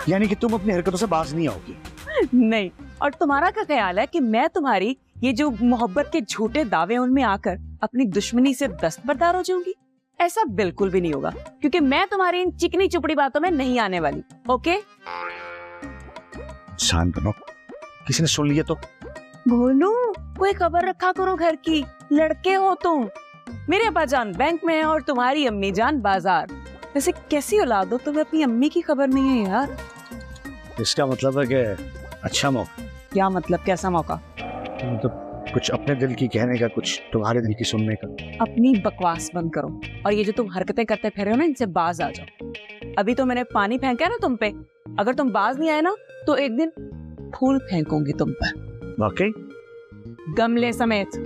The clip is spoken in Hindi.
यानी कि तुम अपनी हरकतों से बाज नहीं आओगी? नहीं। और तुम्हारा क्या ख्याल है कि मैं तुम्हारी ये जो मोहब्बत के झूठे दावे उनमें आकर अपनी दुश्मनी से दस्तबरदार हो जाऊंगी? ऐसा बिल्कुल भी नहीं होगा, क्योंकि मैं तुम्हारी इन चिकनी चुपड़ी बातों में नहीं आने वाली। ओके? शांत बनो, किसी ने सुन लिया तो? बोलू, कोई खबर रखा करो घर की। लड़के हो तुम। मेरे अब्बा जान बैंक में है और तुम्हारी अम्मी जान बाजार। वैसे कैसी औलाद हो, तुम्हें अपनी अम्मी की खबर नहीं है यार। इसका मतलब है कि अच्छा मौका। क्या मतलब? कैसा मौका? मतलब कुछ अपने दिल की कहने का, कुछ तुम्हारे दिल की सुनने का। अपनी बकवास बंद करो और ये जो तुम हरकतें करते फिर रहे हो ना, इनसे बाज आ जाओ। अभी तो मैंने पानी फेंका है ना तुम पे, अगर तुम बाज नहीं आए ना तो एक दिन फूल फेंकूंगी तुम पर। वाकई? गमले समेत।